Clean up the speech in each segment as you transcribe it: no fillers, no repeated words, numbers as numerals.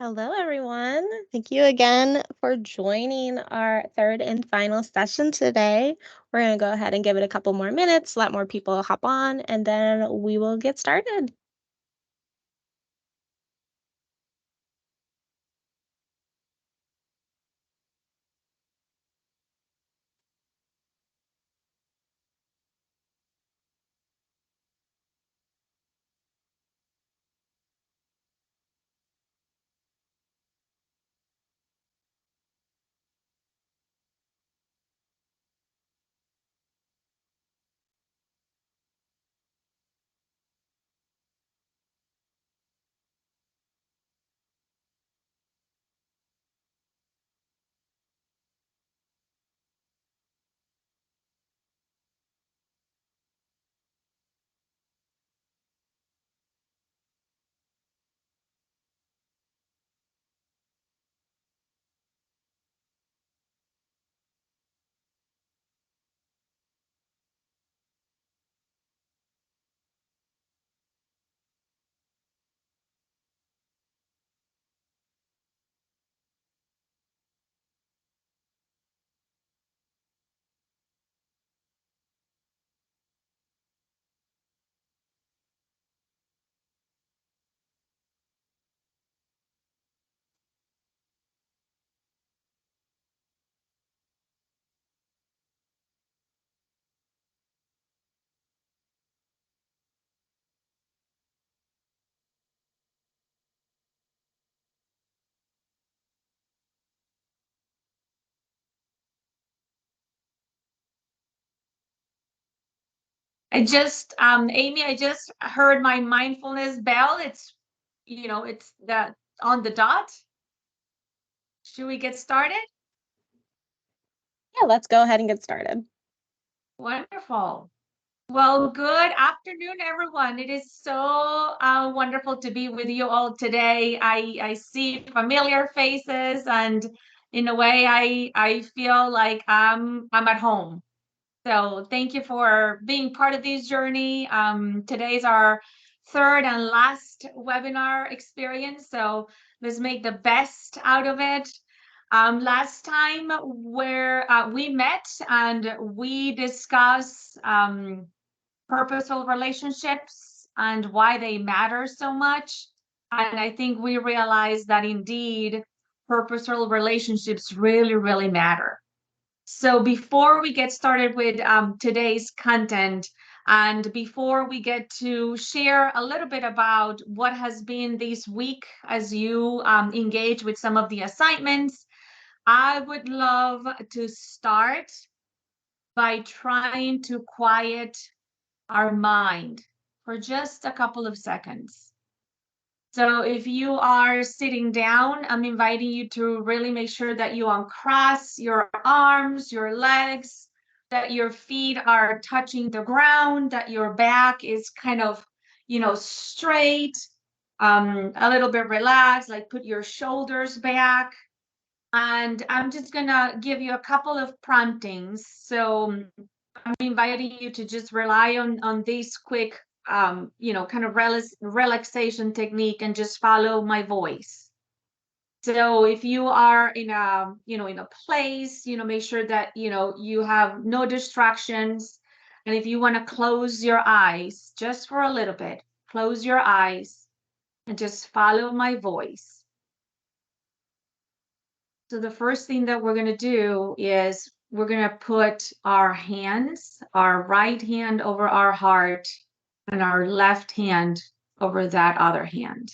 Hello, everyone. Thank you again for joining our third and final session today. We're going to go ahead and give it a couple more minutes, let more people hop on, and then we will get started. Amy, I just heard my mindfulness bell. It's that on the dot. Should we get started? Yeah, let's go ahead and get started. Wonderful. Well, good afternoon, everyone. It is so wonderful to be with you all today. I see familiar faces, and in a way, I feel like I'm at home. So thank you for being part of this journey. Today's our third and last webinar experience, so let's make the best out of it. Last time where we met and we discussed purposeful relationships and why they matter so much. And I think we realized that indeed purposeful relationships really, really matter. So before we get started with today's content, and before we get to share a little bit about what has been this week as you engage with some of the assignments, I would love to start by trying to quiet our mind for just a couple of seconds. So if you are sitting down, I'm inviting you to really make sure that you uncross your arms, your legs, that your feet are touching the ground, that your back is kind of, straight, a little bit relaxed, like put your shoulders back. And I'm just gonna give you a couple of promptings. So I'm inviting you to just rely on these quick kind of relaxation technique and just follow my voice. So if you are in a place, make sure that you have no distractions. And if you want to close your eyes just for a little bit, close your eyes and just follow my voice. So the first thing that we're going to do is we're going to put our hands, our right hand over our heart and our left hand over that other hand.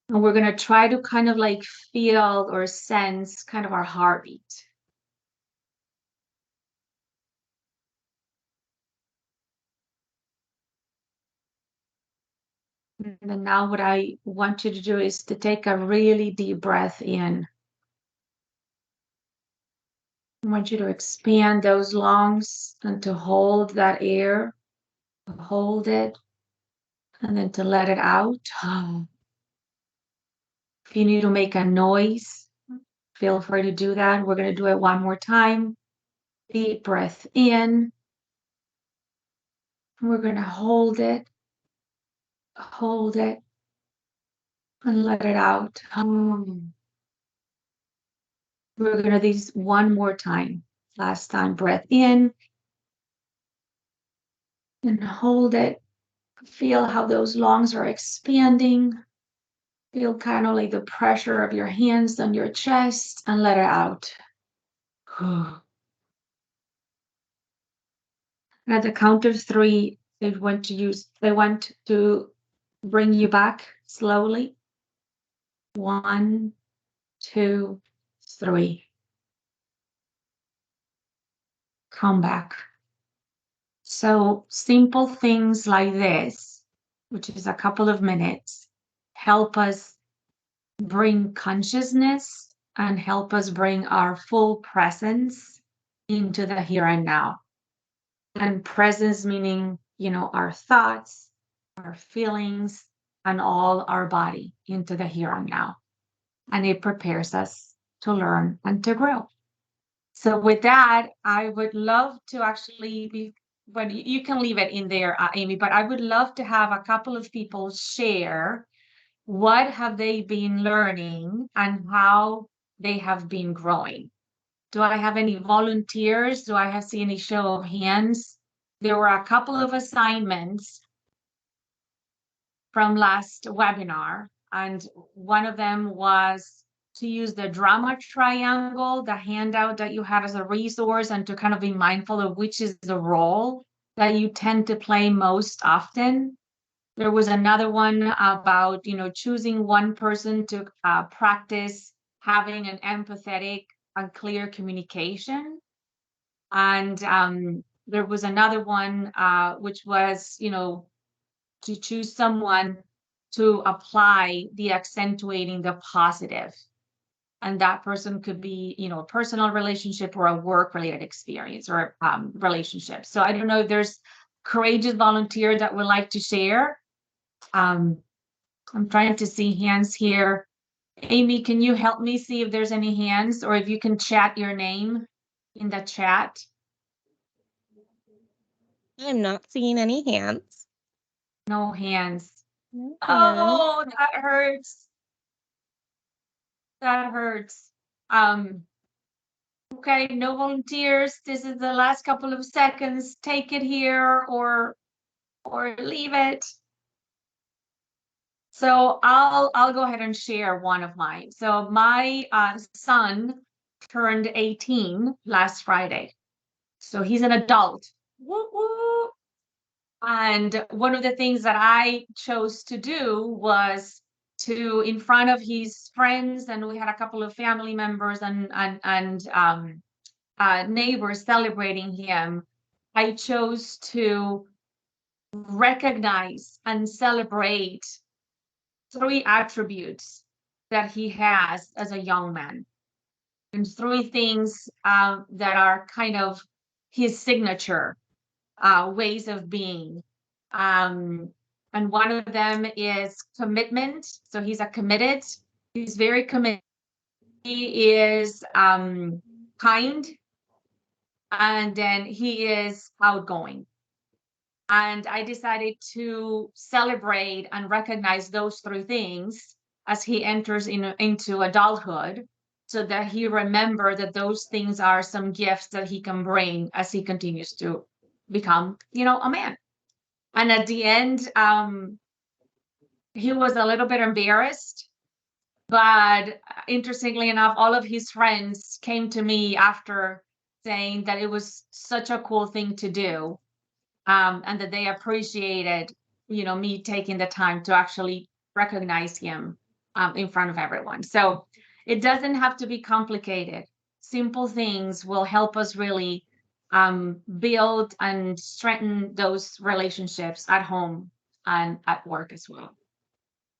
And we're going to try to kind of like feel or sense kind of our heartbeat. And then now what I want you to do is to take a really deep breath in. I want you to expand those lungs and to hold that air, hold it, and then to let it out. If you need to make a noise, feel free to do that. We're going to do it one more time. Deep breath in. We're going to hold it, and let it out. We're going to do this one more time. Last time, breath in and hold it. Feel how those lungs are expanding. Feel kind of like the pressure of your hands on your chest and let it out. And at the count of three, they want to bring you back slowly. 1, 2, 3. Come back. So simple things like this, which is a couple of minutes, help us bring consciousness and help us bring our full presence into the here and now. And presence meaning, our thoughts, our feelings, and all our body into the here and now. And it prepares us to learn and to grow. So with that, I would love to actually but you can leave it in there, Amy, but I would love to have a couple of people share what have they been learning and how they have been growing. Do I have any volunteers? Do I have see any show of hands? There were a couple of assignments from last webinar, and one of them was to use the drama triangle, the handout that you have as a resource, and to kind of be mindful of which is the role that you tend to play most often. There was another one about, choosing one person to practice having an empathetic and clear communication. And there was another one which was, to choose someone to apply the accentuating the positive. And that person could be, a personal relationship or a work-related experience or relationship. So I don't know if there's courageous volunteer that would like to share. I'm trying to see hands here. Amy, can you help me see if there's any hands, or if you can chat your name in the chat? I'm not seeing any hands. No hands. No hands. Oh, that hurts. That hurts. Okay, no volunteers. This is the last couple of seconds. Take it here or leave it. So I'll go ahead and share one of mine. So my son turned 18 last Friday. So he's an adult. Woo woo. And one of the things that I chose to do was to, in front of his friends, and we had a couple of family members and neighbors celebrating him, I chose to recognize and celebrate 3 attributes that he has as a young man, and 3 things that are kind of his signature ways of being. And one of them is commitment. So he's committed. He's very committed. He is kind, and then he is outgoing. And I decided to celebrate and recognize those 3 things as he enters into adulthood, so that he remember that those things are some gifts that he can bring as he continues to become, a man. And at the end, he was a little bit embarrassed, but interestingly enough, all of his friends came to me after saying that it was such a cool thing to do, and that they appreciated, me taking the time to actually recognize him in front of everyone. So it doesn't have to be complicated. Simple things will help us really build and strengthen those relationships at home and at work as well.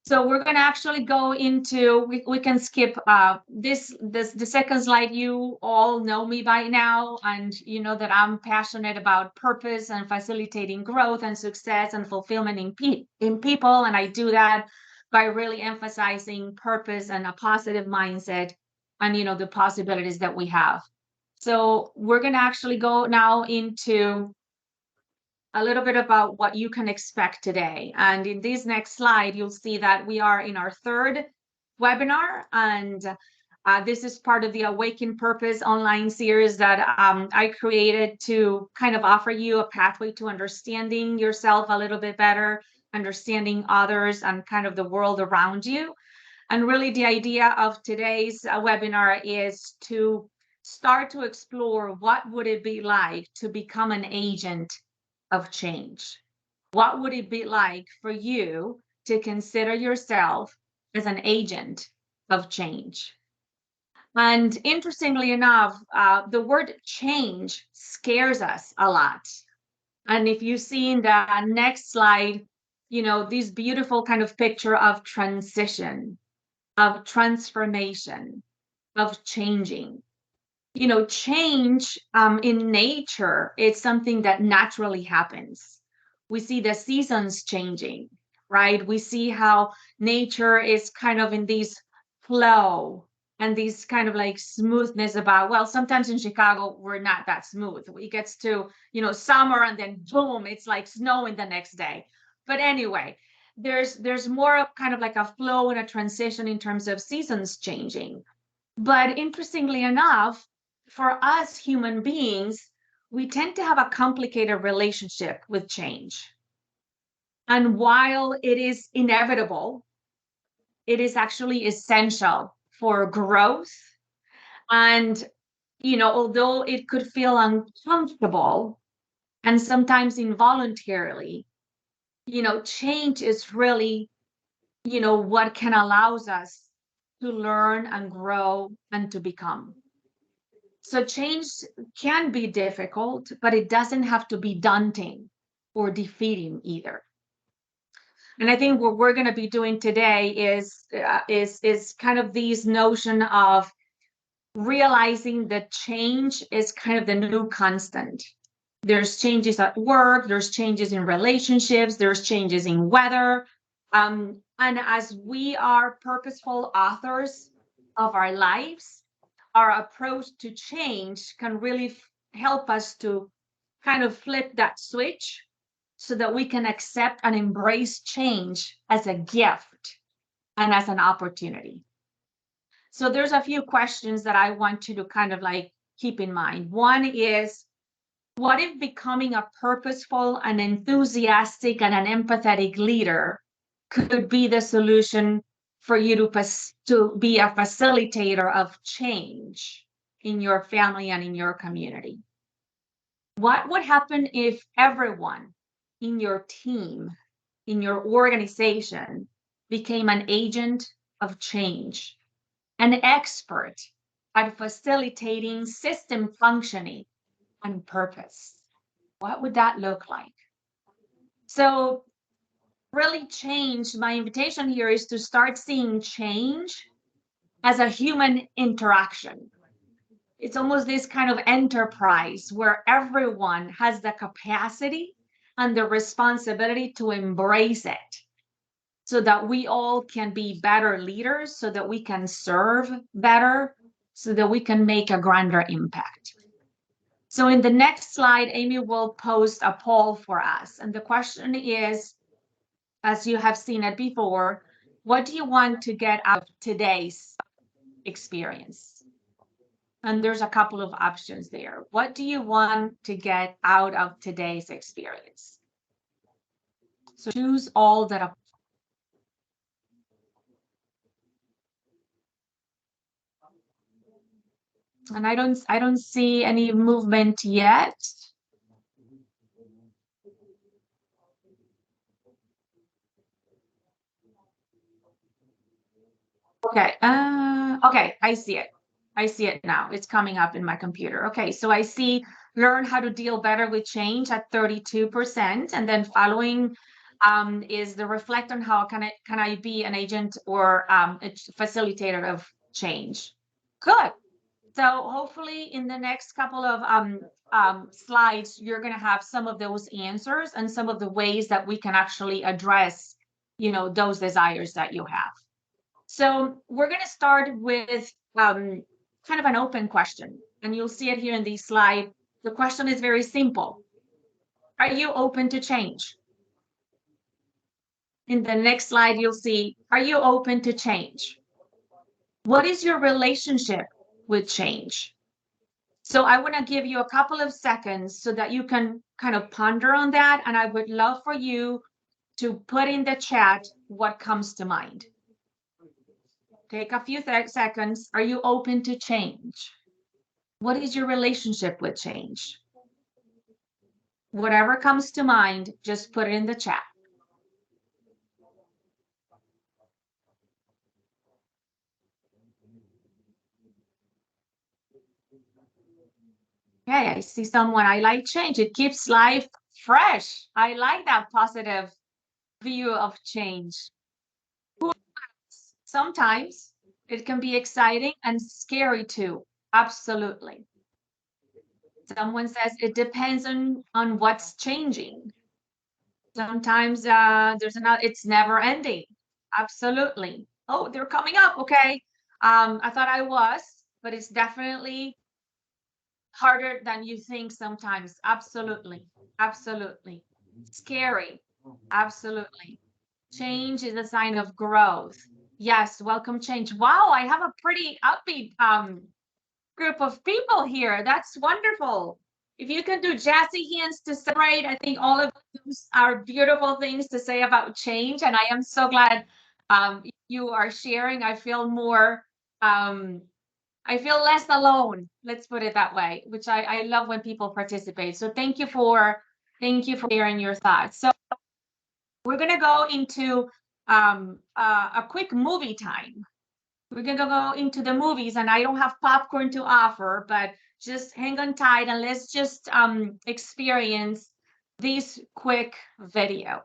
So we're going to actually go into, we can skip the second slide. You all know me by now, and you know that I'm passionate about purpose and facilitating growth and success and fulfillment in people. And I do that by really emphasizing purpose and a positive mindset and, the possibilities that we have. So we're going to actually go now into a little bit about what you can expect today. And in this next slide, you'll see that we are in our third webinar, and this is part of the Awaken Purpose online series that I created to kind of offer you a pathway to understanding yourself a little bit better, understanding others and kind of the world around you. And really the idea of today's webinar is to start to explore what would it be like to become an agent of change. What would it be like for you to consider yourself as an agent of change? And interestingly enough, the word change scares us a lot. And if you see in the next slide, you know, this beautiful kind of picture of transition, of transformation, of changing. You know, change in nature, it's something that naturally happens. We see the seasons changing, right? We see how nature is kind of in this flow and this kind of like smoothness about, well, sometimes in Chicago, we're not that smooth. It gets to, you know, summer and then boom, it's like snowing the next day. But anyway, there's more of kind of like a flow and a transition in terms of seasons changing. But interestingly enough, for us human beings, we tend to have a complicated relationship with change. And while it is inevitable, it is actually essential for growth. And, you know, although it could feel uncomfortable and sometimes involuntarily, you know, change is really, you know, what can allows us to learn and grow and to become. So change can be difficult, but it doesn't have to be daunting or defeating either. And I think what we're going to be doing today is kind of this notion of realizing that change is kind of the new constant. There's changes at work, there's changes in relationships, there's changes in weather. And as we are purposeful authors of our lives, our approach to change can really help us to kind of flip that switch so that we can accept and embrace change as a gift and as an opportunity. So there's a few questions that I want you to kind of like keep in mind. One is, what if becoming a purposeful and enthusiastic and an empathetic leader could be the solution for you to be a facilitator of change in your family and in your community? What would happen if everyone in your team, in your organization, became an agent of change, an expert at facilitating system functioning and purpose? What would that look like? So really change, my invitation here is to start seeing change as a human interaction. It's almost this kind of enterprise where everyone has the capacity and the responsibility to embrace it so that we all can be better leaders, so that we can serve better, so that we can make a grander impact. So in the next slide, Amy will post a poll for us. And the question is, as you have seen it before, what do you want to get out of today's experience? And there's a couple of options there. What do you want to get out of today's experience? So choose all that. And I don't see any movement yet. Okay, okay, I see it. I see it now. It's coming up in my computer. Okay, so I see learn how to deal better with change at 32%, and then following is the reflect on how can I be an agent or a facilitator of change. Good. So hopefully in the next couple of slides, you're going to have some of those answers and some of the ways that we can actually address, you know, those desires that you have. So we're going to start with kind of an open question, and you'll see it here in this slide. The question is very simple. Are you open to change? In the next slide, you'll see, are you open to change? What is your relationship with change? So I want to give you a couple of seconds so that you can kind of ponder on that. And I would love for you to put in the chat what comes to mind. Take a few seconds. Are you open to change? What is your relationship with change? Whatever comes to mind, just put it in the chat. Okay, I see someone. I like change. It keeps life fresh. I like that positive view of change. Sometimes it can be exciting and scary too. Absolutely. Someone says it depends on what's changing. Sometimes it's never ending. Absolutely. Oh, they're coming up. Okay. I thought I was, but it's definitely harder than you think sometimes. Absolutely. Absolutely. Scary. Absolutely. Change is a sign of growth. Yes, welcome change. Wow, I have a pretty upbeat group of people here. That's wonderful. If you can do jazzy hands to celebrate, I think all of those are beautiful things to say about change. And I am so glad you are sharing. I feel less alone. Let's put it that way, which I love when people participate. So thank you for sharing your thoughts. So we're gonna go into a quick movie time. We're gonna go into the movies, and I don't have popcorn to offer, but just hang on tight and let's just experience this quick video.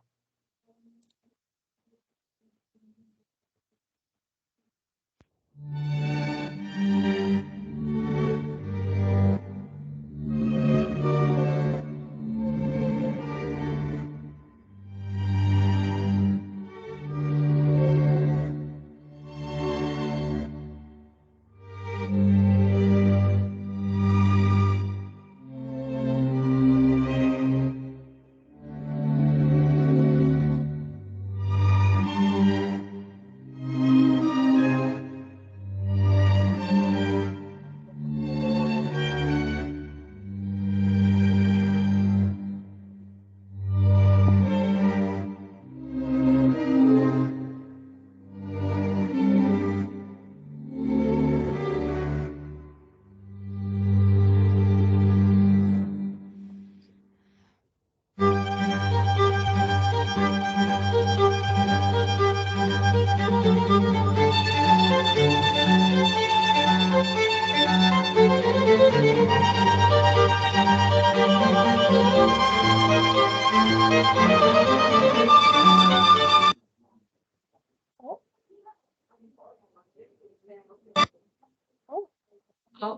Oh.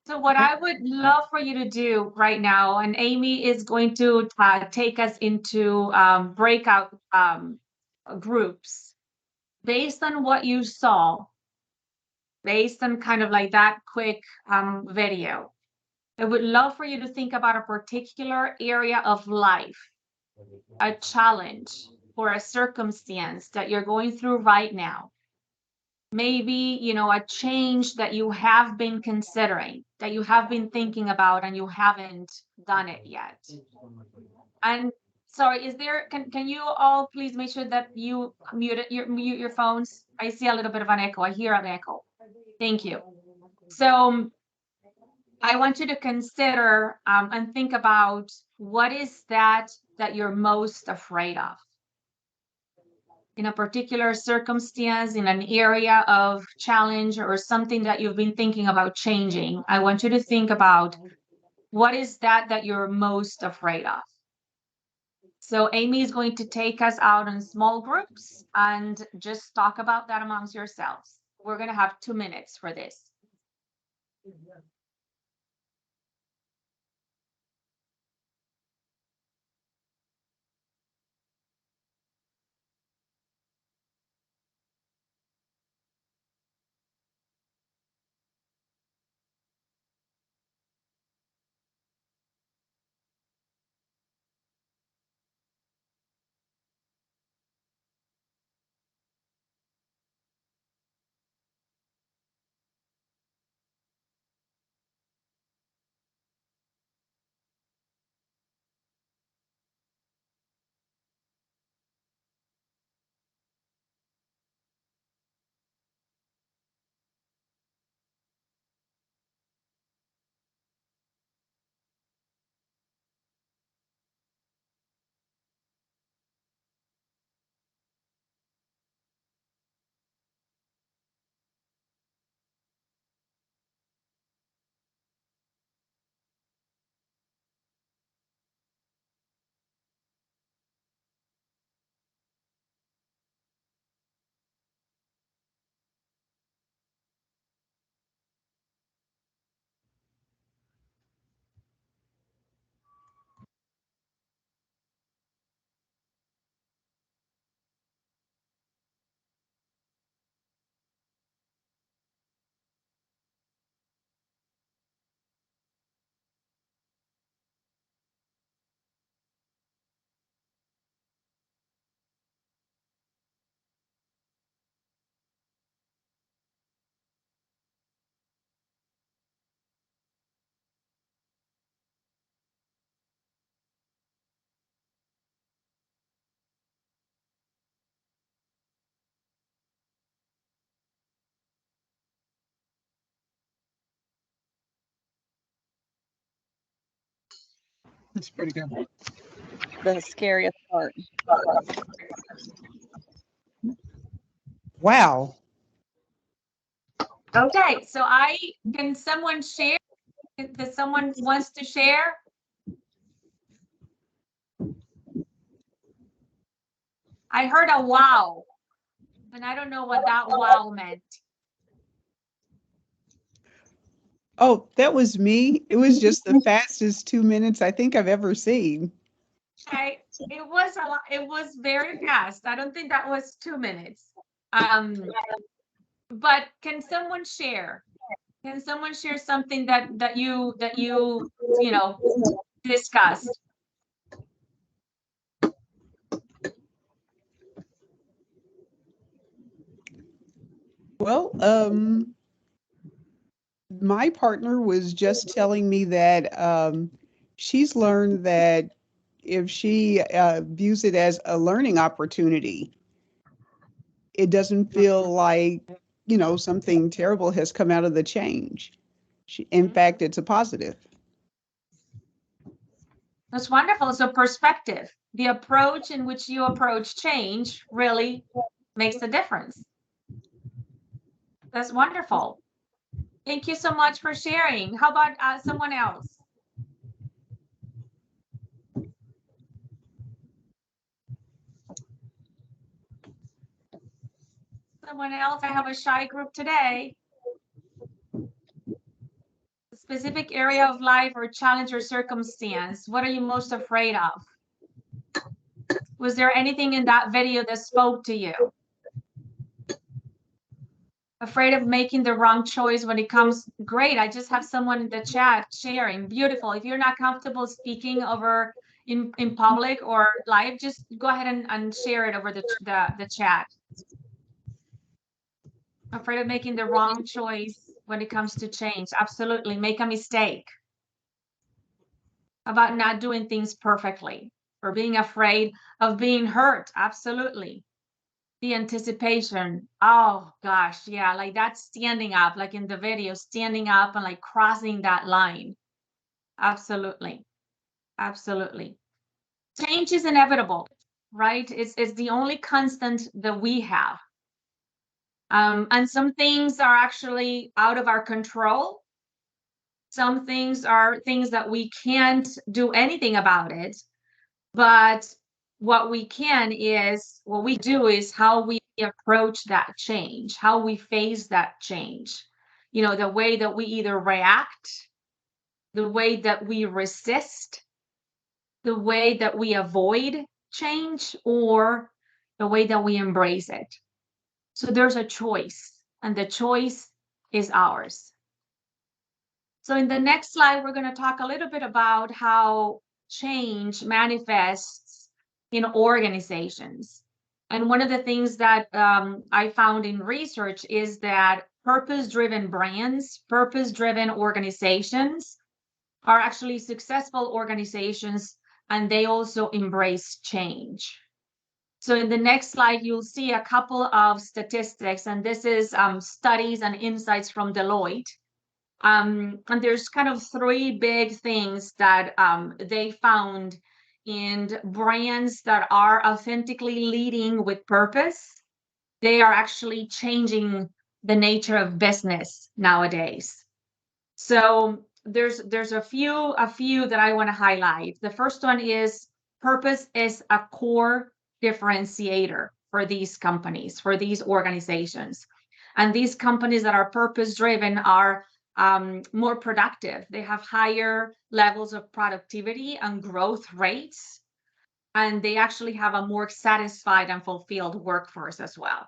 So what I would love for you to do right now, and Amy is going to take us into breakout groups based on what you saw, based on kind of like that quick video. I would love for you to think about a particular area of life, a challenge or a circumstance that you're going through right now. Maybe, a change that you have been considering, that you have been thinking about and you haven't done it yet. And sorry, can you all please make sure that you mute your phones? I see a little bit of an echo. I hear an echo. Thank you. So I want you to consider and think about what is that you're most afraid of in a particular circumstance, in an area of challenge or something that you've been thinking about changing. I want you to think about what is that you're most afraid of. So Amy is going to take us out in small groups and just talk about that amongst yourselves. We're going to have 2 minutes for this. That's pretty good. The scariest part. Wow. Okay, so can someone share? Does someone wants to share? I heard a wow, and I don't know what that wow meant. Oh, that was me. It was just the fastest 2 minutes I think I've ever seen. Okay, it was a lot, it was very fast. I don't think that was 2 minutes. Um, but can someone share? Can someone share something that you you know discussed? Well, my partner was just telling me that she's learned that if she views it as a learning opportunity, it doesn't feel like, something terrible has come out of the change. In fact, it's a positive. That's wonderful. So perspective, the approach in which you approach change really makes a difference. That's wonderful. Thank you so much for sharing. How about someone else? Someone else? I have a shy group today. A specific area of life or challenge or circumstance. What are you most afraid of? Was there anything in that video that spoke to you? Afraid of making the wrong choice when it comes. Great. I just have someone in the chat sharing. Beautiful. If you're not comfortable speaking over in public or live, just go ahead and share it over the chat. Afraid of making the wrong choice when it comes to change. Absolutely. Make a mistake. About not doing things perfectly or being afraid of being hurt. Absolutely. The anticipation. Oh gosh, yeah, like that standing up, like in the video, standing up and like crossing that line. Absolutely. Absolutely. Change is inevitable, right? It's the only constant that we have. And some things are actually out of our control. Some things are things that we can't do anything about it. But what we do is how we approach that change, how we face that change. The way that we either react, the way that we resist, the way that we avoid change, or the way that we embrace it. So there's a choice, and the choice is ours. So in the next slide, we're going to talk a little bit about how change manifests in organizations. And one of the things that I found in research is that purpose-driven brands, purpose-driven organizations are actually successful organizations, and they also embrace change. So in the next slide, you'll see a couple of statistics, and this is studies and insights from Deloitte. And there's kind of three big things that they found in brands that are authentically leading with purpose. They are actually changing the nature of business nowadays. So there's a few that I want to highlight. The first one is purpose is a core differentiator for these companies, for these organizations. And these companies that are purpose driven are more productive. They have higher levels of productivity and growth rates, and they actually have a more satisfied and fulfilled workforce as well.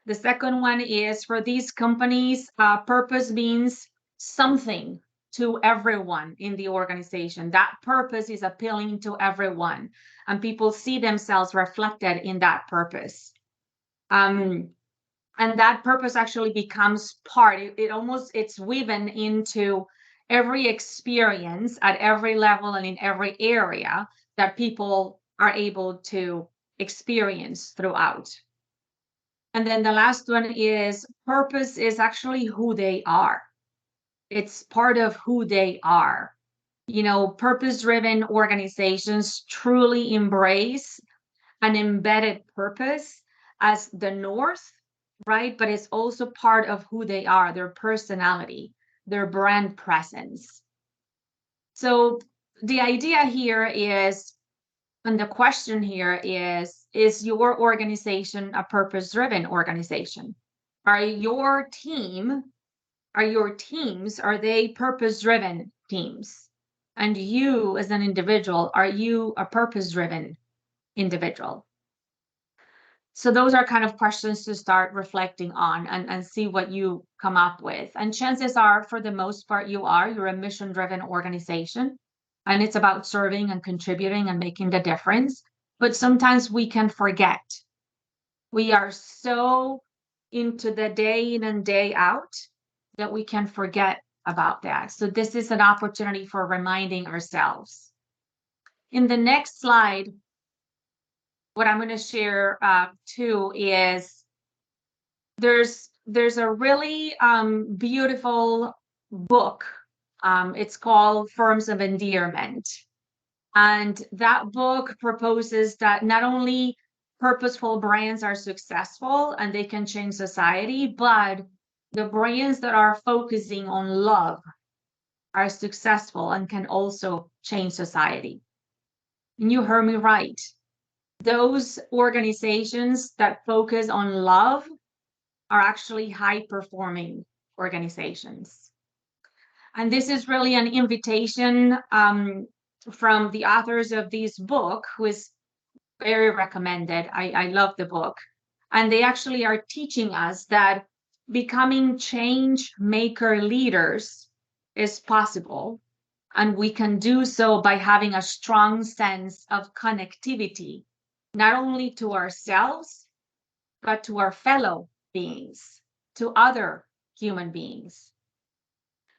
The second one is for these companies, purpose means something to everyone in the organization. That purpose is appealing to everyone, and people see themselves reflected in that purpose. And that purpose actually becomes part. It's woven into every experience at every level and in every area that people are able to experience throughout. And then the last one is purpose is actually who they are. It's part of who they are. Purpose-driven organizations truly embrace an embedded purpose as the north, right? But it's also part of who they are, their personality, their brand presence. So the idea here is, and the question here is your organization a purpose-driven organization? Are your teams, are they purpose-driven teams? And you as an individual, are you a purpose-driven individual? So those are kind of questions to start reflecting on and see what you come up with. And chances are, for the most part, you're a mission-driven organization, and it's about serving and contributing and making the difference. But sometimes we can forget. We are so into the day in and day out that we can forget about that. So this is an opportunity for reminding ourselves. In the next slide, what I'm going to share too is there's a really beautiful book. It's called Forms of Endearment. And that book proposes that not only purposeful brands are successful and they can change society, but the brands that are focusing on love are successful and can also change society. And you heard me right. Those organizations that focus on love are actually high-performing organizations. And this is really an invitation from the authors of this book, who is very recommended. I love the book. And they actually are teaching us that becoming change maker leaders is possible. And we can do so by having a strong sense of connectivity, not only to ourselves, but to our fellow beings, to other human beings.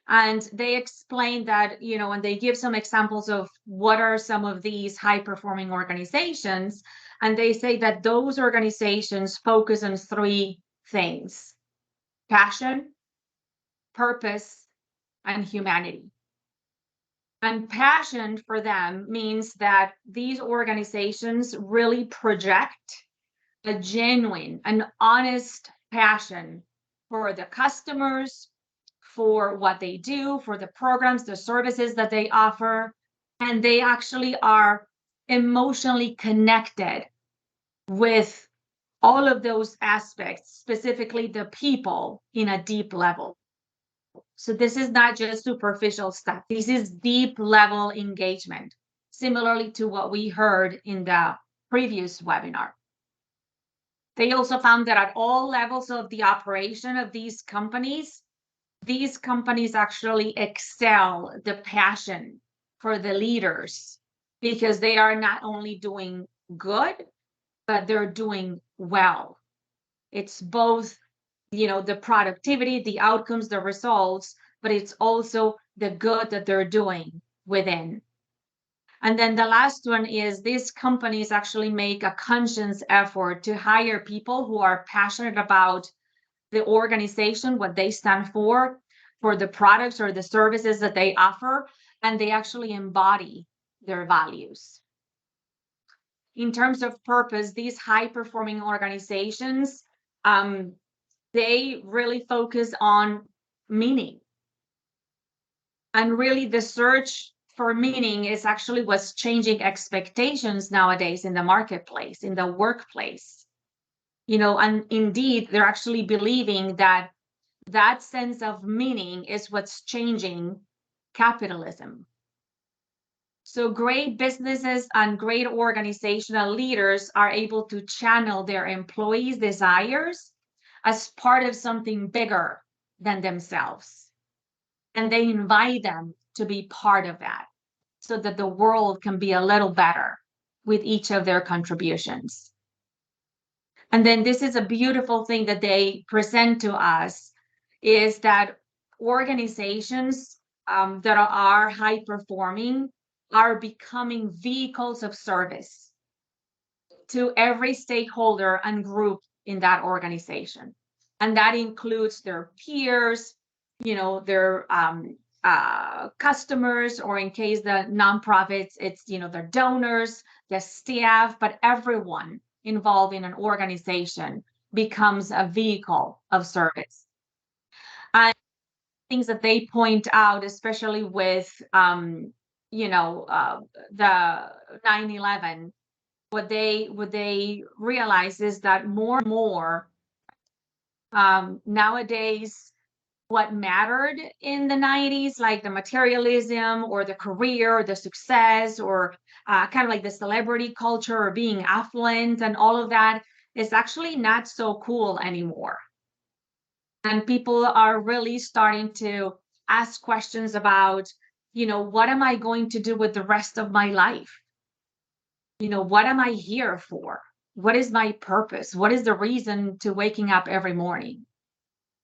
And they explain that, and they give some examples of what are some of these high-performing organizations. And they say that those organizations focus on three things: passion, purpose, and humanity. And passion for them means that these organizations really project a genuine and honest passion for the customers, for what they do, for the programs, the services that they offer. And they actually are emotionally connected with all of those aspects, specifically the people, in a deep level. So this is not just superficial stuff. This is deep level engagement, similarly to what we heard in the previous webinar. They also found that at all levels of the operation of these companies actually excel the passion for the leaders, because they are not only doing good, but they're doing well. It's both, the productivity, the outcomes, the results, but it's also the good that they're doing within. And then the last one is these companies actually make a conscious effort to hire people who are passionate about the organization, what they stand for the products or the services that they offer, and they actually embody their values. In terms of purpose, these high-performing organizations, they really focus on meaning. And really the search for meaning is actually what's changing expectations nowadays in the marketplace, in the workplace. And indeed, they're actually believing that that sense of meaning is what's changing capitalism. So great businesses and great organizational leaders are able to channel their employees' desires as part of something bigger than themselves. And they invite them to be part of that, so that the world can be a little better with each of their contributions. And then this is a beautiful thing that they present to us, is that organizations that are high performing are becoming vehicles of service to every stakeholder and group in that organization. And that includes their peers, their customers, or in case the nonprofits, it's, their donors, the staff, but everyone involved in an organization becomes a vehicle of service. And things that they point out, especially with, the 9/11, what they realize is that more and more, nowadays, what mattered in the 90s, like the materialism or the career or the success, or kind of like the celebrity culture or being affluent and all of that, is actually not so cool anymore. And people are really starting to ask questions about, what am I going to do with the rest of my life? What am I here for? What is my purpose? What is the reason to waking up every morning?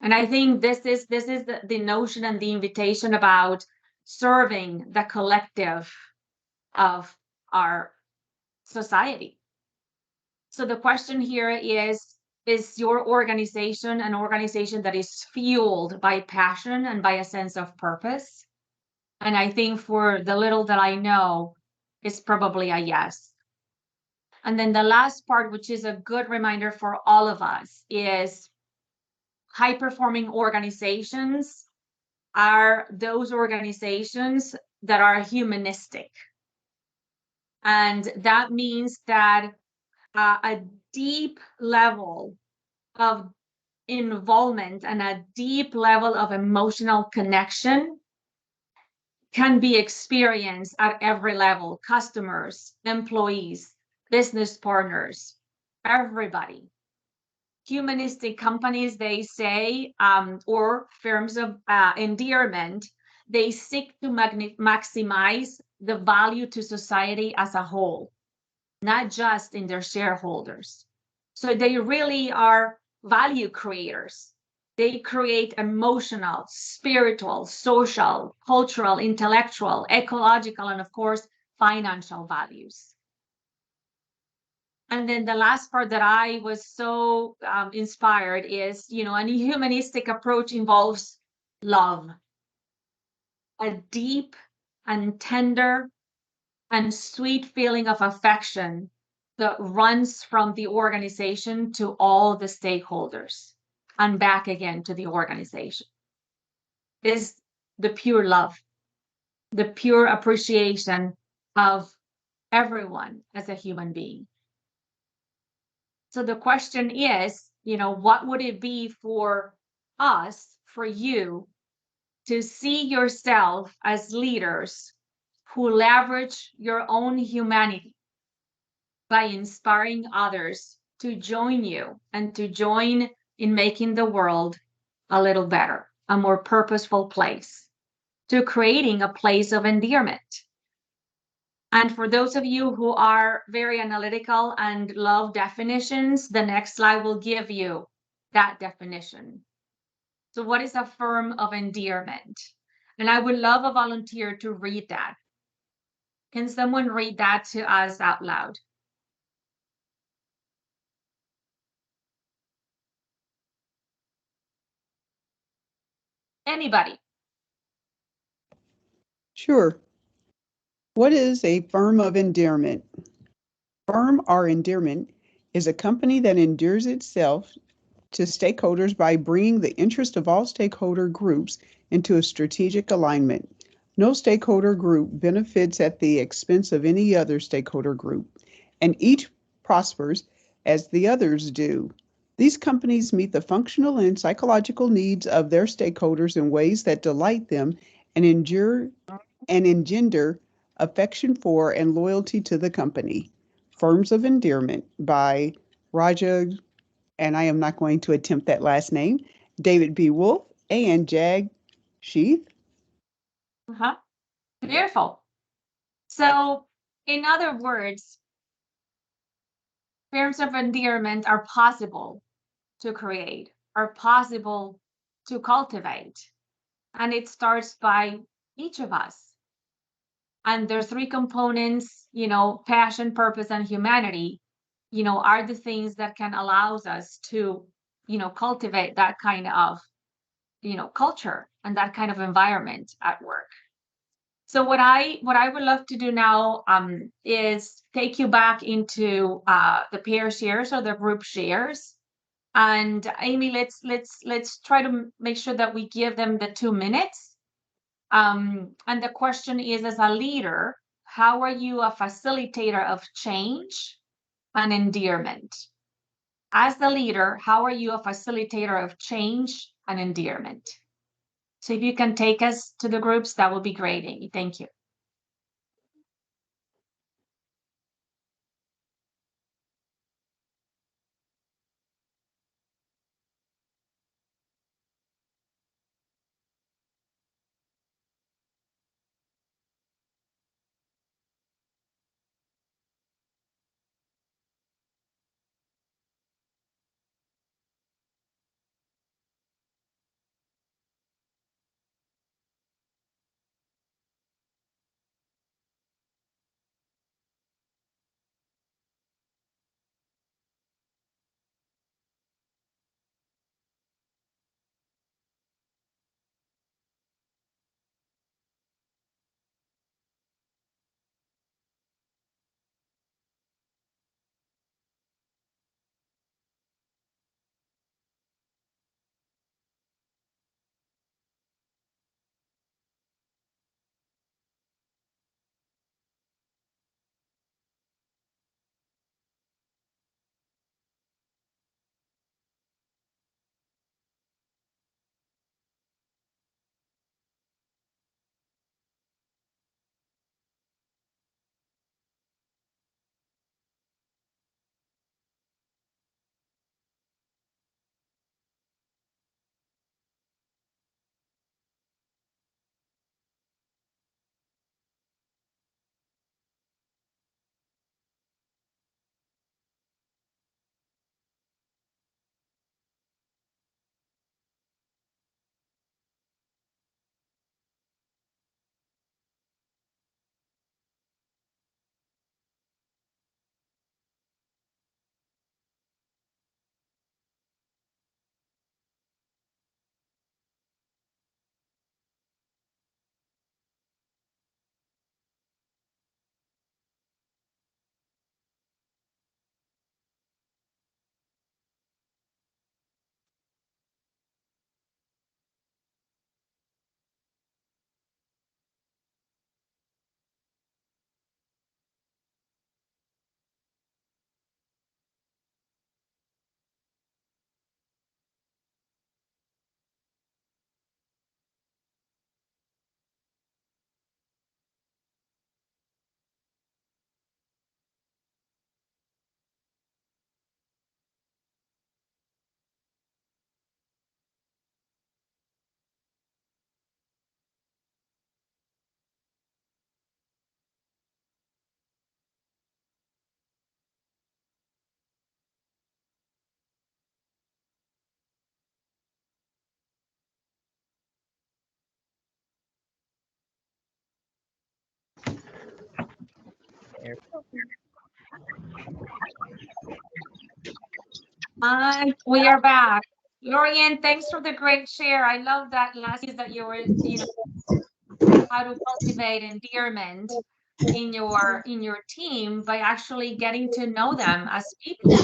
And I think this is the notion and the invitation about serving the collective of our society. So the question here is your organization an organization that is fueled by passion and by a sense of purpose? And I think for the little that I know, it's probably a yes. And then the last part, which is a good reminder for all of us, is high-performing organizations are those organizations that are humanistic. And that means that a deep level of involvement and a deep level of emotional connection can be experienced at every level: customers, employees, business partners, everybody. Humanistic companies, they say, or firms of endearment, they seek to maximize the value to society as a whole, not just in their shareholders. So they really are value creators. They create emotional, spiritual, social, cultural, intellectual, ecological, and of course, financial values. And then the last part that I was so inspired is, a humanistic approach involves love, a deep and tender and sweet feeling of affection that runs from the organization to all the stakeholders and back again to the organization. Is the pure love, the pure appreciation of everyone as a human being. So the question is, what would it be for us, for you, to see yourself as leaders who leverage your own humanity by inspiring others to join you and to join in making the world a little better, a more purposeful place, to creating a place of endearment. And for those of you who are very analytical and love definitions, the next slide will give you that definition. So what is a firm of endearment? And I would love a volunteer to read that. Can someone read that to us out loud? Anybody? Sure. What is a firm of endearment? Firm or endearment is a company that endears itself to stakeholders by bringing the interest of all stakeholder groups into a strategic alignment. No stakeholder group benefits at the expense of any other stakeholder group, and each prospers as the others do. These companies meet the functional and psychological needs of their stakeholders in ways that delight them and engender affection for and loyalty to the company. Firms of Endearment by Raja, and I am not going to attempt that last name, David B. Wolf and Jag Sheath. Uh-huh. Beautiful. So, in other words, terms of endearment are possible to create, are possible to cultivate. And it starts by each of us. And there's three components, passion, purpose, and humanity, are the things that can allow us to, cultivate that kind of, culture and that kind of environment at work. So what I would love to do now is take you back into the pair shares or the group shares. And Amy, let's try to make sure that we give them the 2 minutes. And the question is, as a leader, how are you a facilitator of change and endearment? As the leader, how are you a facilitator of change and endearment? So if you can take us to the groups, that would be great, Amy. Thank you. Hi, we are back. Lorian, thanks for the great share. I love that last piece that you were, how to cultivate endearment in your team by actually getting to know them as people,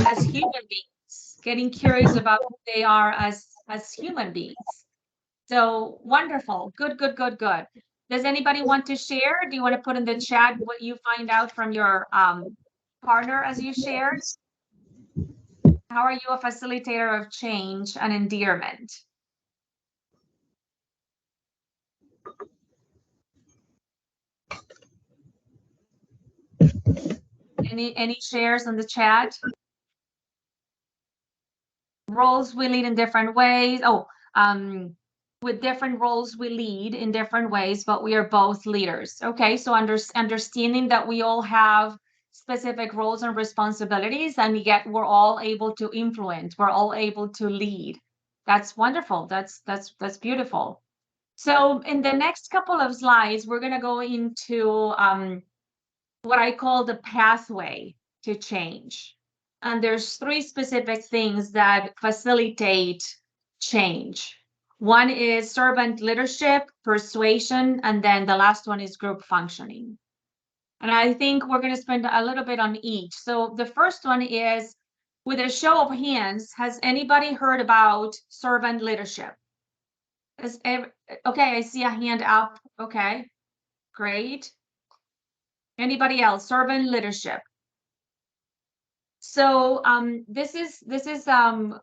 as human beings, getting curious about who they are as human beings. So wonderful. Good, good, good, good. Does anybody want to share? Do you want to put in the chat what you find out from your partner as you shared? How are you a facilitator of change and endearment? Any shares in the chat? Roles we lead in different ways. Oh, with different roles we lead in different ways, but we are both leaders. Okay, so understanding that we all have specific roles and responsibilities, and yet we're all able to influence. We're all able to lead. That's wonderful. That's beautiful. So in the next couple of slides, we're going to go into what I call the pathway to change. And there's 3 specific things that facilitate change. One is servant leadership, persuasion, and then the last one is group functioning. And I think we're going to spend a little bit on each. So the first one is, with a show of hands, has anybody heard about servant leadership? Okay, I see a hand up. Okay, great. Anybody else? Servant leadership. So this is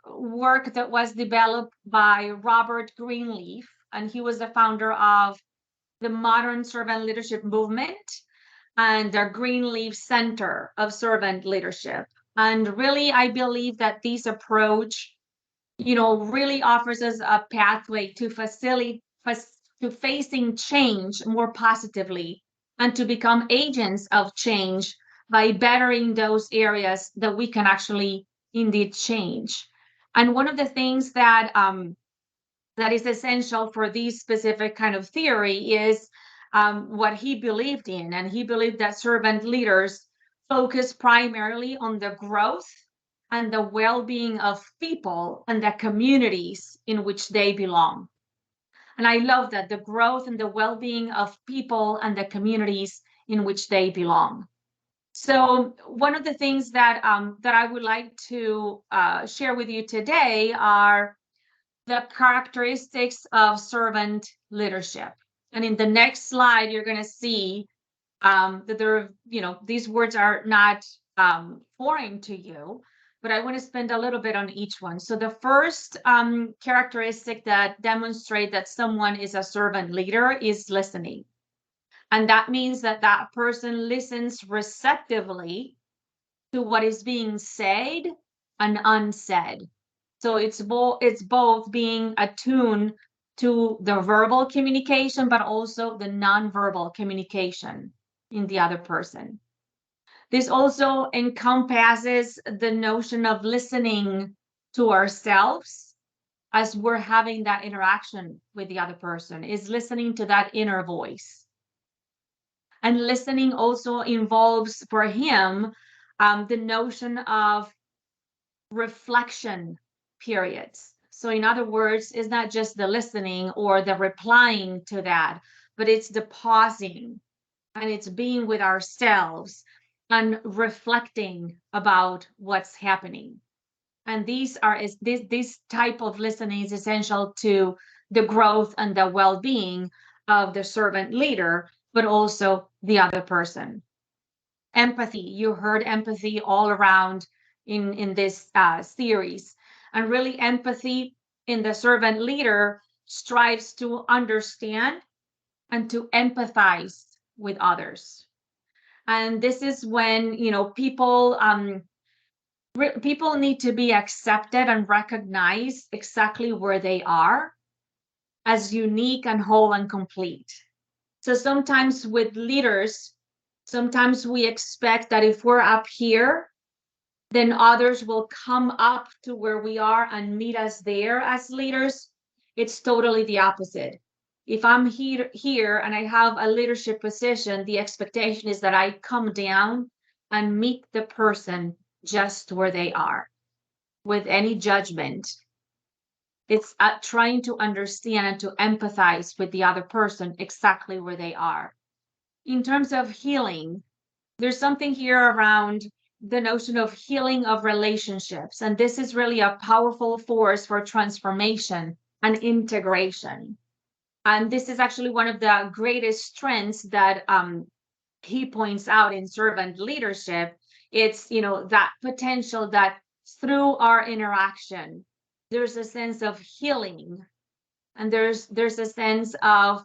work that was developed by Robert Greenleaf, and he was the founder of the modern servant leadership movement and the Greenleaf Center of Servant Leadership. And really, I believe that this approach, really offers us a pathway to to facing change more positively and to become agents of change by bettering those areas that we can actually indeed change. And one of the things that is essential for this specific kind of theory is what he believed in. And he believed that servant leaders focus primarily on the growth and the well-being of people and the communities in which they belong. And I love that, the growth and the well-being of people and the communities in which they belong. So one of the things that I would like to share with you today are the characteristics of servant leadership. And in the next slide, you're going to see that these words are not foreign to you, but I want to spend a little bit on each one. So the first characteristic that demonstrates that someone is a servant leader is listening. And that means that that person listens receptively to what is being said and unsaid. So it's both being attuned to the verbal communication, but also the nonverbal communication in the other person. This also encompasses the notion of listening to ourselves as we're having that interaction with the other person, is listening to that inner voice. And listening also involves for him the notion of reflection periods. So in other words, it's not just the listening or the replying to that, but it's the pausing and it's being with ourselves and reflecting about what's happening. And this type of listening is essential to the growth and the well-being of the servant leader, but also the other person. Empathy, you heard empathy all around in this series, and really empathy in the servant leader strives to understand and to empathize with others. And this is when people need to be accepted and recognized exactly where they are as unique and whole and complete. So sometimes with leaders, sometimes we expect that if we're up here, then others will come up to where we are and meet us there as leaders. It's totally the opposite. If I'm here and I have a leadership position, the expectation is that I come down and meet the person just where they are, with any judgment. It's trying to understand and to empathize with the other person exactly where they are. In terms of healing, there's something here around the notion of healing of relationships. And this is really a powerful force for transformation and integration. And this is actually one of the greatest strengths that he points out in servant leadership. It's, that potential that through our interaction, there's a sense of healing, and there's a sense of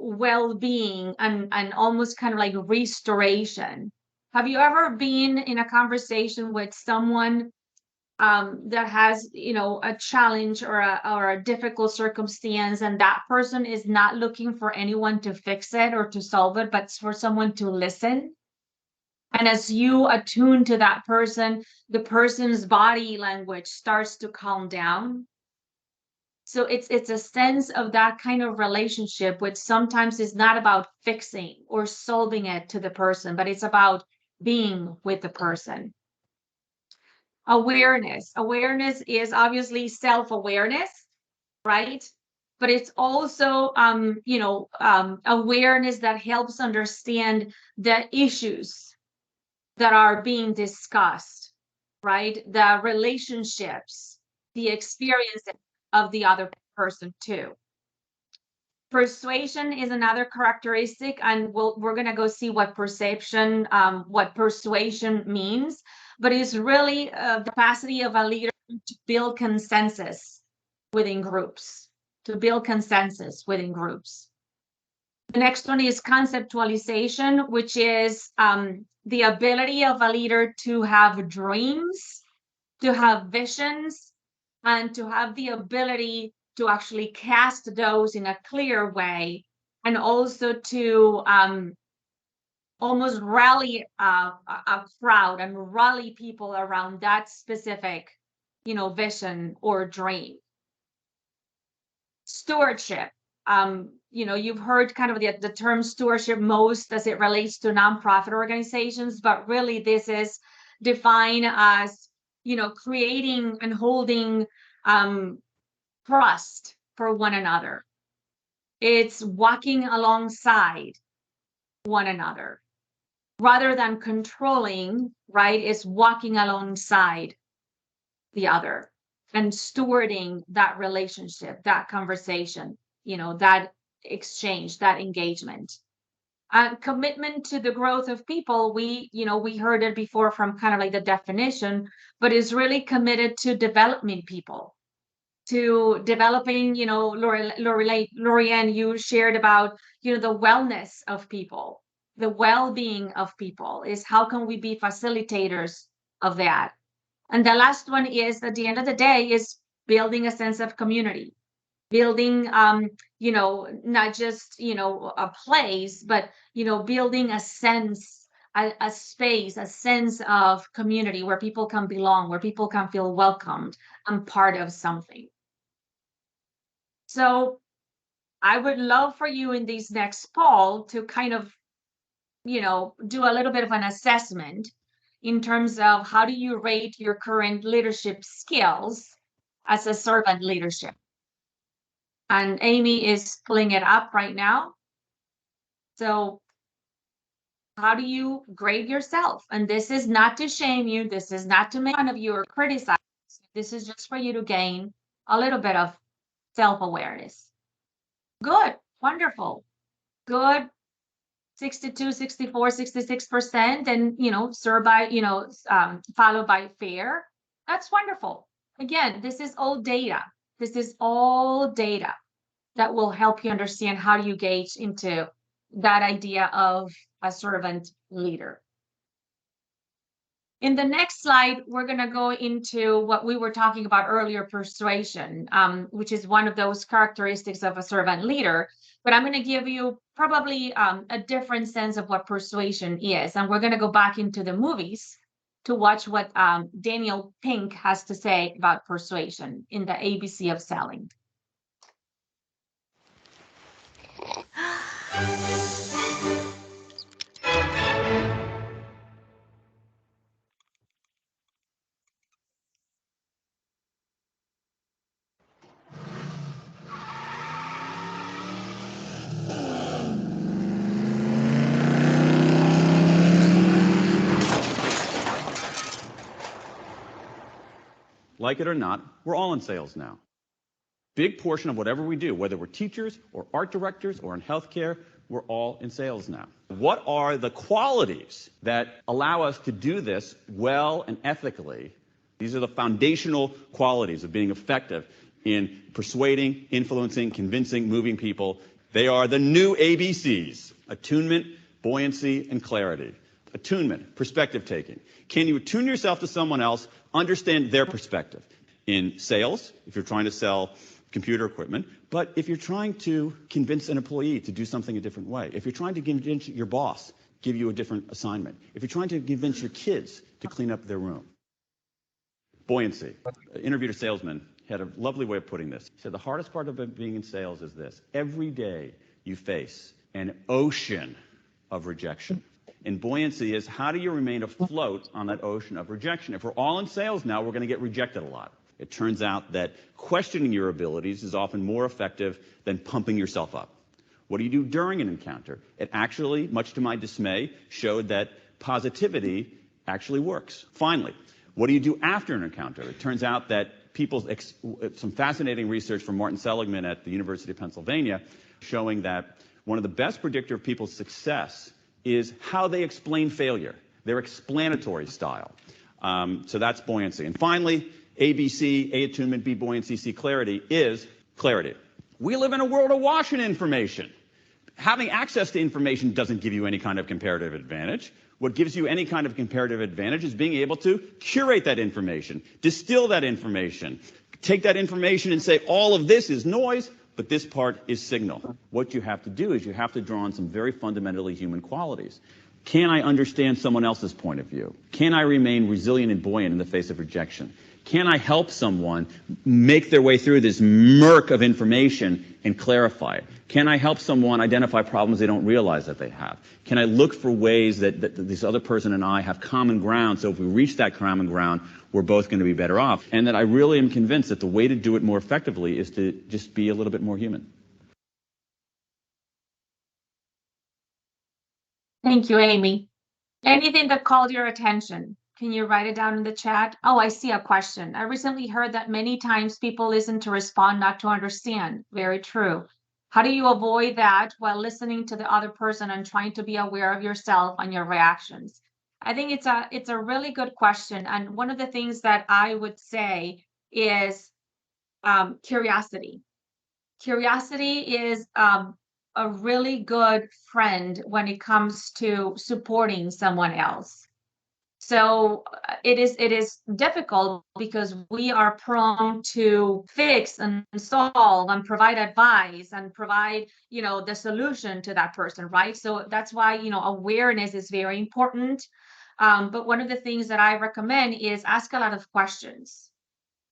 well-being and almost kind of like restoration. Have you ever been in a conversation with someone that has a challenge or a difficult circumstance, and that person is not looking for anyone to fix it or to solve it, but for someone to listen? And as you attune to that person, the person's body language starts to calm down. So it's a sense of that kind of relationship, which sometimes is not about fixing or solving it to the person, but it's about being with the person. Awareness is obviously self-awareness. right? But it's also, awareness that helps understand the issues that are being discussed, right? The relationships, the experience of the other person too. Persuasion is another characteristic, and we're going to go see what what persuasion means, but it's really the capacity of a leader to build consensus within groups, to build consensus within groups. The next one is conceptualization, which is the ability of a leader to have dreams, to have visions, and to have the ability to actually cast those in a clear way, and also to almost rally a crowd and rally people around that specific, vision or dream. Stewardship. You've heard kind of the term stewardship most as it relates to nonprofit organizations, but really this is defined as, creating and holding trust for one another. It's walking alongside one another rather than controlling, right? It's walking alongside the other and stewarding that relationship, that conversation, that exchange, that engagement. Commitment to the growth of people, we heard it before from kind of like the definition, but is really committed to developing people, to developing, Lorianne, you shared about, the wellness of people, the well-being of people, is how can we be facilitators of that. And the last one is, at the end of the day, is building a sense of community, building, not just, a place, but, building a sense, a space, a sense of community where people can belong, where people can feel welcomed and part of something. So I would love for you in these next poll to kind of, do a little bit of an assessment in terms of how do you rate your current leadership skills as a servant leadership. And Amy is pulling it up right now. So how do you grade yourself? And this is not to shame you. This is not to make fun of you or criticize. This is just for you to gain a little bit of self-awareness. Good, wonderful, good. 62, 64, 66%, and served by, followed by fair. That's wonderful. Again, this is all data. This is all data that will help you understand how you gauge into that idea of a servant leader. In the next slide, we're going to go into what we were talking about earlier, persuasion, which is one of those characteristics of a servant leader. But I'm going to give you probably a different sense of what persuasion is. And we're going to go back into the movies to watch what Daniel Pink has to say about persuasion in the ABC of Selling. Like it or not, we're all in sales now. Big portion of whatever we do, whether we're teachers or art directors or in healthcare, we're all in sales now. What are the qualities that allow us to do this well and ethically? These are the foundational qualities of being effective in persuading, influencing, convincing, moving people. They are the new ABCs: attunement, buoyancy, and clarity. Attunement, perspective taking. Can you attune yourself to someone else, understand their perspective? In sales, if you're trying to sell computer equipment, but if you're trying to convince an employee to do something a different way, if you're trying to convince your boss, give you a different assignment, if you're trying to convince your kids to clean up their room. Buoyancy. I interviewed a salesman, had a lovely way of putting this. He said, the hardest part of being in sales is this: every day you face an ocean of rejection. And buoyancy is, how do you remain afloat on that ocean of rejection? If we're all in sales now, we're going to get rejected a lot. It turns out that questioning your abilities is often more effective than pumping yourself up. What do you do during an encounter? It actually, much to my dismay, showed that positivity actually works. Finally, what do you do after an encounter? It turns out that some fascinating research from Martin Seligman at the University of Pennsylvania showing that one of the best predictor of people's success is how they explain failure, their explanatory style. So that's buoyancy. And finally, ABC, A, attunement, B, buoyancy, C, clarity, is clarity. We live in a world awash in information. Having access to information doesn't give you any kind of comparative advantage. What gives you any kind of comparative advantage is being able to curate that information, distill that information, take that information and say, all of this is noise, but this part is signal. What you have to do is you have to draw on some very fundamentally human qualities. Can I understand someone else's point of view? Can I remain resilient and buoyant in the face of rejection? Can I help someone make their way through this murk of information and clarify it? Can I help someone identify problems they don't realize that they have? Can I look for ways that this other person and I have common ground, so if we reach that common ground, we're both going to be better off? And that I really am convinced that the way to do it more effectively is to just be a little bit more human. Thank you, Amy. Anything that called your attention? Can you write it down in the chat? Oh, I see a question. I recently heard that many times people listen to respond, not to understand. Very true. How do you avoid that while listening to the other person and trying to be aware of yourself and your reactions? I think it's a really good question. And one of the things that I would say is curiosity. Curiosity is a really good friend when it comes to supporting someone else. So it is difficult because we are prone to fix and solve and provide advice and provide, the solution to that person, right? So that's why, awareness is very important. But one of the things that I recommend is ask a lot of questions.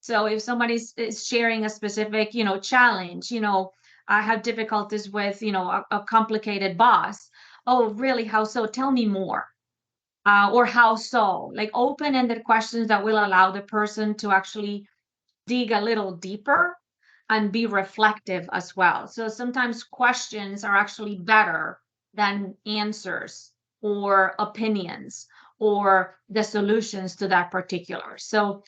So if somebody is sharing a specific, challenge, I have difficulties with, a complicated boss. Oh, really? How so? Tell me more. Or how so? Like open-ended questions that will allow the person to actually dig a little deeper and be reflective as well. So sometimes questions are actually better than answers or opinions or the solutions to that particular. So,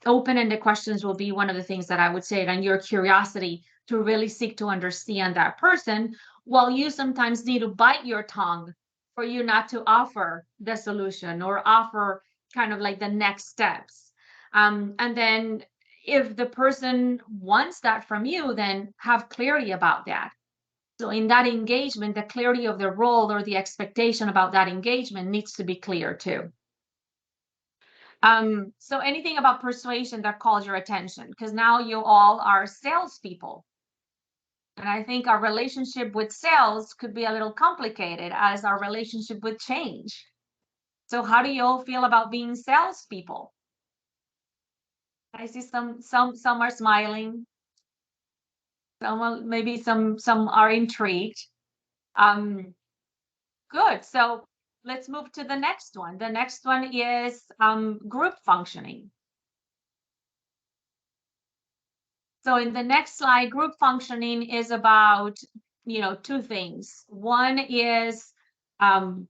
open-ended questions will be one of the things that I would say, and your curiosity to really seek to understand that person, while you sometimes need to bite your tongue for you not to offer the solution or offer kind of like the next steps. And then if the person wants that from you, then have clarity about that. So in that engagement, the clarity of the role or the expectation about that engagement needs to be clear too. So anything about persuasion that calls your attention, because now you all are salespeople. And I think our relationship with sales could be a little complicated as our relationship with change. So how do you all feel about being salespeople? I see some are smiling. Maybe some are intrigued. Good. So let's move to the next one. The next one is group functioning. So in the next slide, group functioning is about, two things. One is how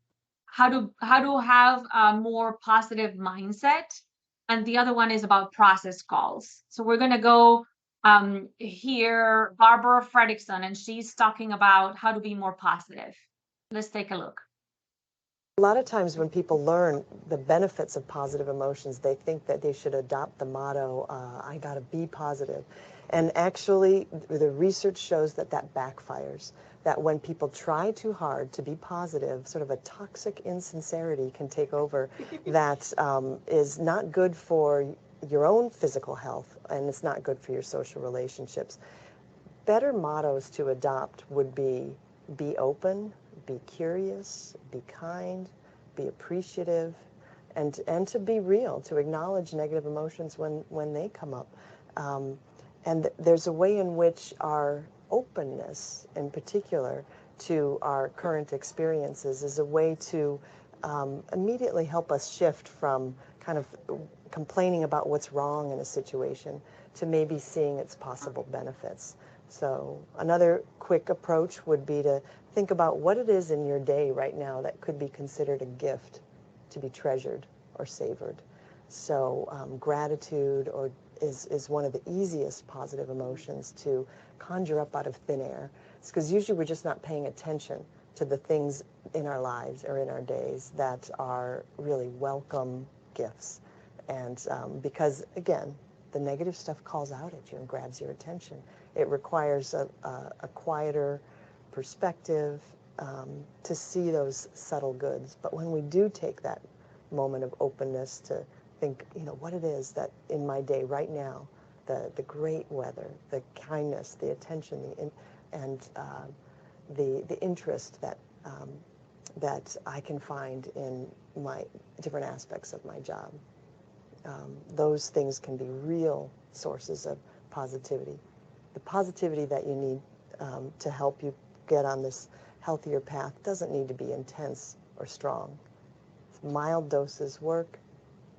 to have a more positive mindset, and the other one is about process calls. So we're going to go hear Barbara Fredrickson, and she's talking about how to be more positive. Let's take a look. A lot of times when people learn the benefits of positive emotions, they think that they should adopt the motto, I gotta be positive. And actually, the research shows that backfires. That when people try too hard to be positive, sort of a toxic insincerity can take over that is not good for your own physical health, and it's not good for your social relationships. Better mottos to adopt would be open, be curious, be kind, be appreciative, and to be real, to acknowledge negative emotions when they come up. And there's a way in which our openness, in particular, to our current experiences is a way to immediately help us shift from kind of complaining about what's wrong in a situation to maybe seeing its possible benefits. So another quick approach would be to think about what it is in your day right now that could be considered a gift to be treasured or savored. So gratitude is one of the easiest positive emotions to conjure up out of thin air. It's because usually we're just not paying attention to the things in our lives or in our days that are really welcome gifts. And because, again, the negative stuff calls out at you and grabs your attention. It requires a quieter perspective to see those subtle goods. But when we do take that moment of openness to think, what it is that in my day right now, the great weather, the kindness, the attention, and the interest that I can find in my different aspects of my job. Those things can be real sources of positivity. The positivity that you need to help you get on this healthier path doesn't need to be intense or strong. Mild doses work,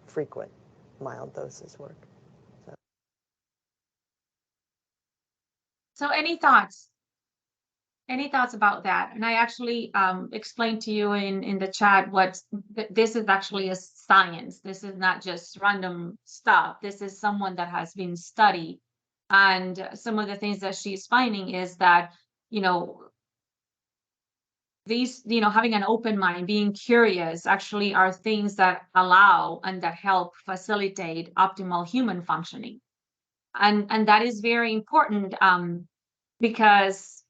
frequent mild doses work. So any thoughts? Any thoughts about that? And I actually explained to you in the chat this is actually a science. This is not just random stuff. This is someone that has been studied. And some of the things that she's finding is that, having an open mind, being curious actually are things that allow and that help facilitate optimal human functioning. And that is very important because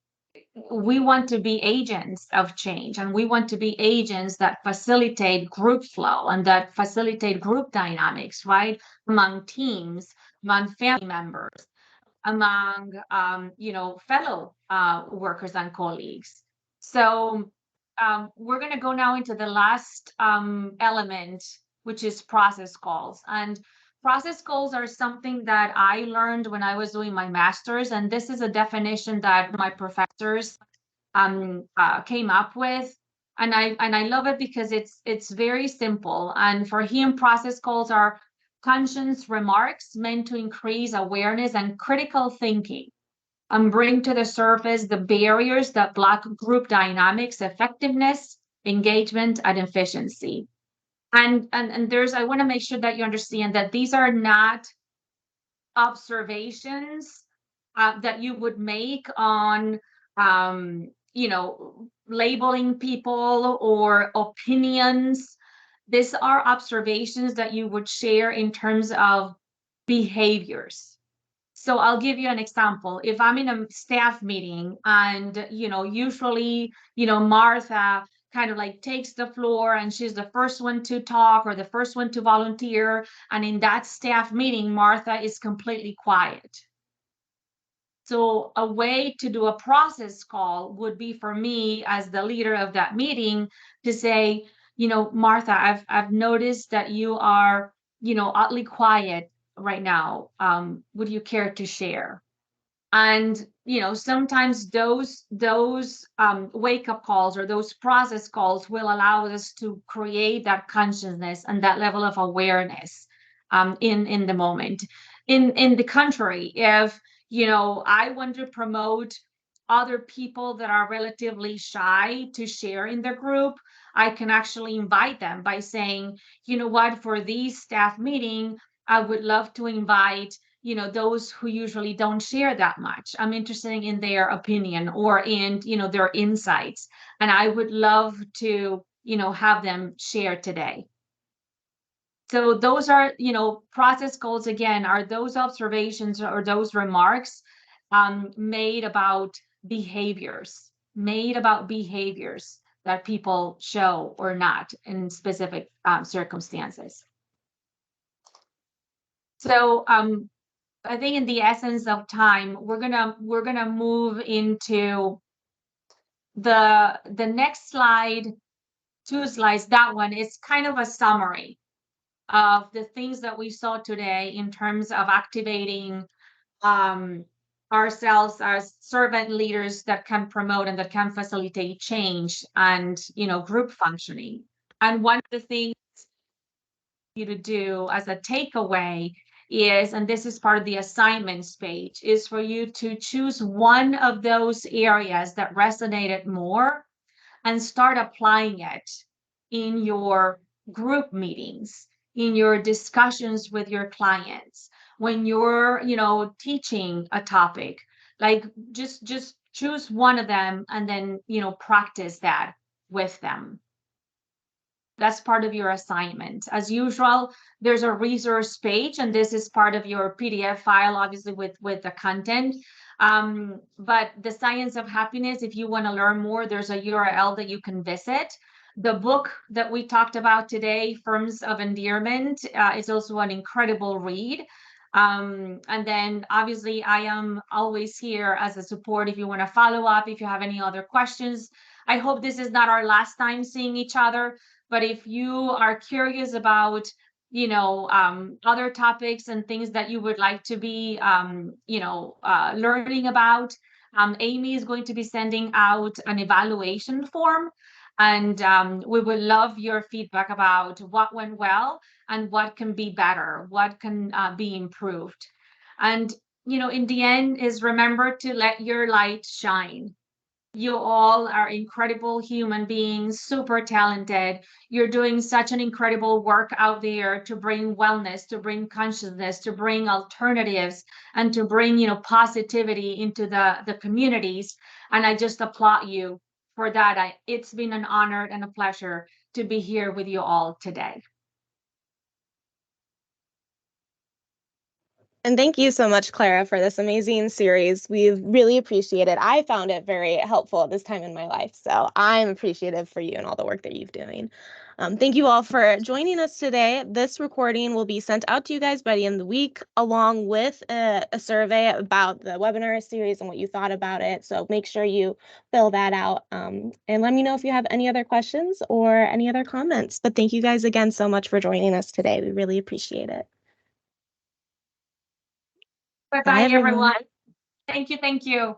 we want to be agents of change, and we want to be agents that facilitate group flow and that facilitate group dynamics, right? Among teams, among family members, among, fellow workers and colleagues. So we're going to go now into the last element, which is process calls. And process calls are something that I learned when I was doing my master's. And this is a definition that my professors came up with. And I love it because it's very simple. And for him, process calls are conscious remarks meant to increase awareness and critical thinking and bring to the surface the barriers that block group dynamics, effectiveness, engagement, and efficiency. And I want to make sure that you understand that these are not observations that you would make on labeling people or opinions. These are observations that you would share in terms of behaviors. So I'll give you an example. If I'm in a staff meeting and, usually, Martha kind of like takes the floor and she's the first one to talk or the first one to volunteer. And in that staff meeting, Martha is completely quiet. So a way to do a process call would be for me as the leader of that meeting to say, Martha, I've noticed that you are, oddly quiet right now. Would you care to share? And sometimes those wake-up calls or those process calls will allow us to create that consciousness and that level of awareness in the moment. In the contrary, if I want to promote other people that are relatively shy to share in their group, I can actually invite them by saying, what, for these staff meeting, I would love to invite those who usually don't share that much. I'm interested in their opinion or in their insights, and I would love to have them share today. So those are process goals, again, are those observations or those remarks made about behaviors that people show or not in specific circumstances. So I think in the essence of time, we're gonna move into the next slide, 2 slides. That one is kind of a summary of the things that we saw today in terms of activating ourselves as servant leaders that can promote and that can facilitate change and group functioning. And one of the things you to do as a takeaway is, and this is part of the assignments page, is for you to choose one of those areas that resonated more and start applying it in your group meetings, in your discussions with your clients, when you're, teaching a topic. Like just choose one of them and then, practice that with them. That's part of your assignment. As usual, there's a resource page, and this is part of your PDF file, obviously with the content. But the Science of Happiness, if you want to learn more, there's a URL that you can visit. The book that we talked about today, Forms of Endearment, is also an incredible read. And then obviously I am always here as a support if you want to follow up, if you have any other questions. I hope this is not our last time seeing each other. But if you are curious about, other topics and things that you would like to be, learning about, Amy is going to be sending out an evaluation form. And we would love your feedback about what went well and what can be better, what can be improved. And, in the end is remember to let your light shine. You all are incredible human beings, super talented. You're doing such an incredible work out there to bring wellness, to bring consciousness, to bring alternatives, and to bring, positivity into the communities. And I just applaud you for that. It's been an honor and a pleasure to be here with you all today. And thank you so much, Clara, for this amazing series. We really appreciate it. I found it very helpful at this time in my life. So I'm appreciative for you and all the work that you're doing. Thank you all for joining us today. This recording will be sent out to you guys by the end of the week, along with a survey about the webinar series and what you thought about it. So make sure you fill that out and let me know if you have any other questions or any other comments. But thank you guys again so much for joining us today. We really appreciate it. Bye-bye, everyone. Thank you.